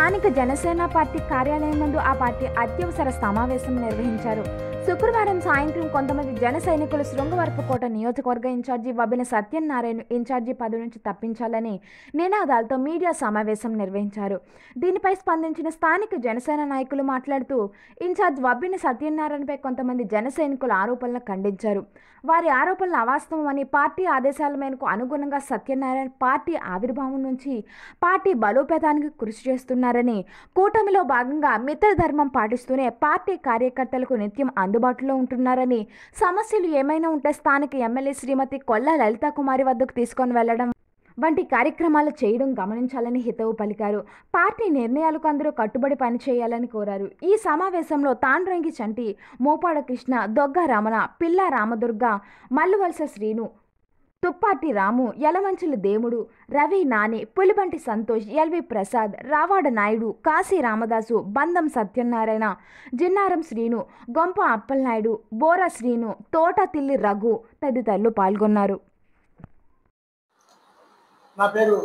స్థానిక జనసేన పార్టీ కార్యాలయం నందు ఆ పార్టీ అత్యవసర సమావేశం నిర్వహించారు. శుక్రవారం సాయంత్రం కొంతమంది జన సైనికులు శృంగవరపుకోట నియోజకవర్గ ఇన్ఛార్జి వబ్బిన సత్యనారాయణ ఇన్ఛార్జి పదవి నుంచి తప్పించాలని నినాదాలతో మీడియా సమావేశం నిర్వహించారు. దీనిపై స్పందించిన స్థానిక జనసేన నాయకులు మాట్లాడుతూ ఇన్ఛార్జ్ వబ్బిన సత్యనారాయణపై కొంతమంది జన సైనికుల ఆరోపణలను ఖండించారు. వారి ఆరోపణలు అవాస్తవమని, పార్టీ ఆదేశాల మేరకు అనుగుణంగా సత్యనారాయణ పార్టీ ఆవిర్భావం నుంచి పార్టీ బలోపేతానికి కృషి చేస్తున్నారని, కూటమిలో భాగంగా మిత్రధర్మం పాటిస్తూనే పార్టీ కార్యకర్తలకు నిత్యం అందుబాటులో ఉంటున్నారని, సమస్యలు ఏమైనా ఉంటే స్థానిక ఎమ్మెల్యే శ్రీమతి కొల్లా లలితా కుమారి వద్దకు తీసుకొని వెళ్లడం వంటి కార్యక్రమాలు చేయడం గమనించాలని హితవు పలికారు. పార్టీ నిర్ణయాలకు అందరూ కట్టుబడి పనిచేయాలని కోరారు. ఈ సమావేశంలో తాండ్రంగి చంటి, మోపాడ కృష్ణ, దొగ్గ రమణ, పిల్ల రామదుర్గ, మల్లువలస శ్రీను, తుప్పాటి రాము, యలమంచుల దేవుడు, రవి నాని, పులిబంటి సంతోష్, ఎల్వి ప్రసాద్, రావాడ నాయుడు, కాశీ రామదాసు, బందం సత్యనారాయణ, జిన్నారం శ్రీను, గొంప అప్పలనాయుడు, బోరా శ్రీను, తోట తిల్లి రఘు తదితరులు పాల్గొన్నారు. నా పేరు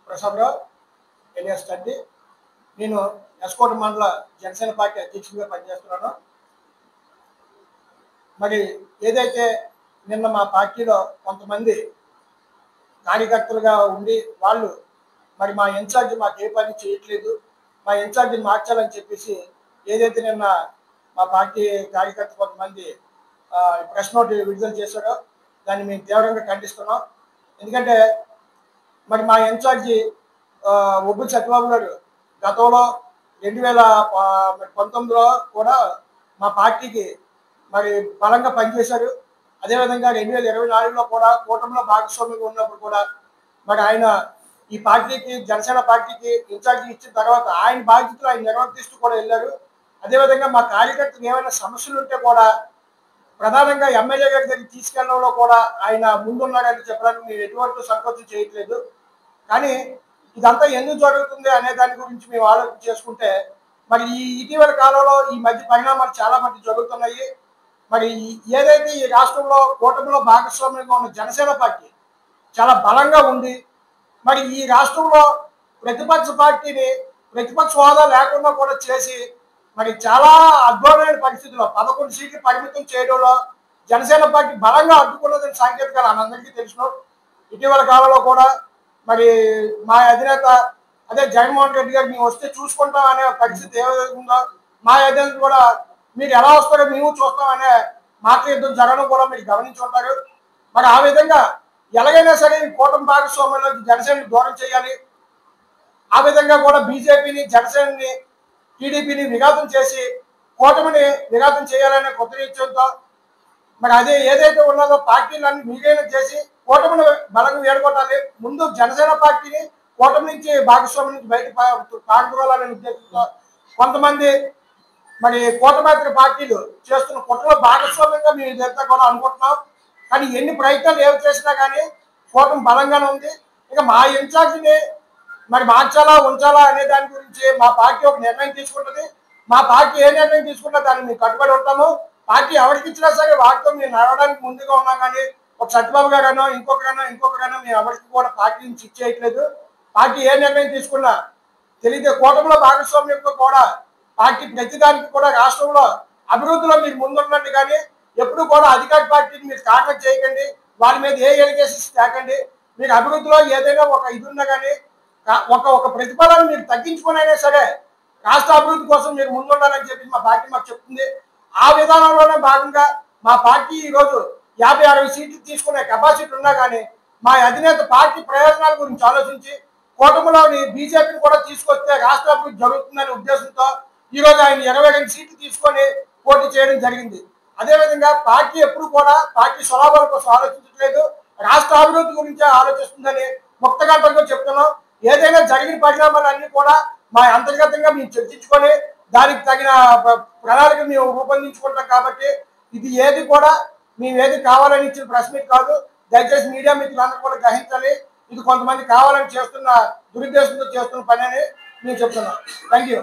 ప్రసాదరావు ఎలియాస్ చంటి. నేను ఎస్కోట మండల జనసేన పార్టీ అధ్యక్షుడిగా పనిచేస్తున్నాను. మరి ఏదైతే నిన్న మా పార్టీలో కొంతమంది కార్యకర్తలుగా ఉండి వాళ్ళు మరి మా ఇన్ఛార్జి మాకు ఏ పని చేయట్లేదు, మా ఇన్ఛార్జిని మార్చాలని చెప్పేసి ఏదైతే నిన్న మా పార్టీ కార్యకర్త కొంతమంది ప్రెస్ నోట్ విడుదల చేశారో దాన్ని మేము తీవ్రంగా ఖండిస్తున్నాం. ఎందుకంటే మరి మా ఇన్ఛార్జి ఒబ్బు సత్యబాబు గారు గతంలో 2019లో కూడా మా పార్టీకి మరి బలంగా పనిచేశారు. అదేవిధంగా 2024లో కూడా కూటమిలో భాగస్వామ్యంగా ఉన్నప్పుడు కూడా మరి ఆయన ఈ పార్టీకి జనసేన పార్టీకి ఇన్ఛార్జి ఇచ్చిన తర్వాత ఆయన బాధ్యతలు ఆయన నిర్వర్తిస్తూ కూడా వెళ్ళారు. అదేవిధంగా మా కార్యకర్తలు ఏమైనా సమస్యలు ఉంటే కూడా ప్రధానంగా ఎమ్మెల్యే గారి దగ్గరికి తీసుకెళ్లడంలో కూడా ఆయన ముందున్నారని చెప్పడానికి మేము ఎటువంటి సంకోచం చేయట్లేదు. కానీ ఇదంతా ఎందుకు జరుగుతుంది అనే దాని గురించి మేము ఆలోచన చేసుకుంటే మరి ఈ ఇటీవల కాలంలో ఈ మధ్య పరిణామాలు చాలా మంది జరుగుతున్నాయి. మరి ఏదైతే ఈ రాష్ట్రంలో కూటమిలో భాగస్వామ్యంగా ఉన్న జనసేన పార్టీ చాలా బలంగా ఉంది. మరి ఈ రాష్ట్రంలో ప్రతిపక్ష పార్టీని ప్రతిపక్ష హోదా లేకుండా కూడా చేసి మరి చాలా అద్భుతమైన పరిస్థితుల్లో 11 సీట్లు పరిమితం చేయడంలో జనసేన పార్టీ బలంగా అడ్డుకున్నదని సాంకేతికాలు అందరికీ తెలుసు. ఇటీవల కాలంలో కూడా మరి మా అధినేత అదే జగన్మోహన్ రెడ్డి గారు మేము వస్తే చూసుకుంటాం అనే పరిస్థితి ఏదైతే ఉందో మా అధినేత కూడా మీరు ఎలా వస్తారో మేము చూస్తాం అనే మాట యుద్ధం జరగడం కూడా మీరు గమనించి ఉంటారు. మరి ఆ విధంగా ఎలాగైనా సరే కూటమి భాగస్వామ్యంలో జనసేనని దూరం చేయాలి, ఆ విధంగా కూడా బీజేపీని జనసేనని టీడీపీని విఘాతం చేసి కూటమిని విఘాతం చేయాలనే కొత్త నిశ్చయంతో మరి అదే ఏదైతే ఉన్నదో పార్టీలన్నీ విలీనం చేసి కూటమిని బలంగా వేడుకోవాలి. ముందు జనసేన పార్టీని కూటమి నుంచి భాగస్వామ్యం నుంచి బయట పాల్గొనాలనే ఉద్దేశంతో కొంతమంది మరి కూటమి పార్టీలు చేస్తున్న కుట్రలో భాగస్వామ్యంగా మేము ఇదంతా కూడా అనుకుంటున్నాం. కానీ ఎన్ని ప్రయత్నాలు ఏమి చేసినా కానీ కూటమి బలంగానే ఉంది. ఇక మా ఇన్ఛార్జిని మరి మార్చాలా ఉంచాలా అనే దాని గురించి మా పార్టీ ఒక నిర్ణయం తీసుకుంటుంది. మా పార్టీ ఏ నిర్ణయం తీసుకుంటే దాన్ని మేము కట్టుబడి ఉంటాము. పార్టీ ఎవరికి ఇచ్చినా సరే వాటితో మేము నడవడానికి ముందుగా ఉన్నాం. కానీ ఒక సత్యబాబు గారనో ఇంకొకరైనా మేము ఎవరికి కూడా పార్టీ నుంచి ఇచ్చేయట్లేదు. పార్టీ ఏ నిర్ణయం తీసుకున్నా తెలియదు. కూటమిలో భాగస్వామ్యంతో కూడా పార్టీ ప్రతిదానికి కూడా రాష్ట్రంలో అభివృద్ధిలో మీరు ముందుండండి. కానీ ఎప్పుడు కూడా అధికార పార్టీని మీరు కారణం చేయకండి, వారి మీద ఏ ఎలిగేషన్స్ తేకండి. మీరు అభివృద్ధిలో ఏదైనా ఒక ఇది ఉన్నా కానీ ఒక ప్రతిఫలాన్ని మీరు తగ్గించుకునైనా సరే రాష్ట్ర అభివృద్ధి కోసం మీరు ముందుండాలని చెప్పి మా పార్టీ మాకు చెప్తుంది. ఆ విధానంలోనే భాగంగా మా పార్టీ ఈరోజు 50-60 సీట్లు తీసుకునే కెపాసిటీ ఉన్నా కానీ మా అధినేత పార్టీ ప్రయోజనాల గురించి ఆలోచించి కూటమిలోని బీజేపీని కూడా తీసుకొస్తే రాష్ట్ర అభివృద్ధి జరుగుతుందనే ఉద్దేశంతో ఈరోజు ఆయన 22 సీట్లు తీసుకొని పోటీ చేయడం జరిగింది. అదేవిధంగా పార్టీ ఎప్పుడు కూడా పార్టీ స్వలాభాల కోసం ఆలోచించట్లేదు, రాష్ట్ర అభివృద్ధి గురించే ఆలోచిస్తుందని ముక్తకంఠంగా చెప్తున్నాం. ఏదైనా జరిగిన పరిణామాలన్నీ కూడా మా అంతర్గతంగా మేము చర్చించుకొని దానికి తగిన ప్రణాళిక మేము రూపొందించుకుంటాం. కాబట్టి ఇది ఏది కూడా మేము ఏది కావాలని ఇచ్చిన ప్రెస్ మీట్ కాదు. దయచేసి మీడియా మిత్రులందరూ కూడా గ్రహించాలి. ఇది కొంతమంది కావాలని చేస్తున్న దురుద్దేశంతో చేస్తున్న పని అని నేను చెప్తున్నాను. Thank you.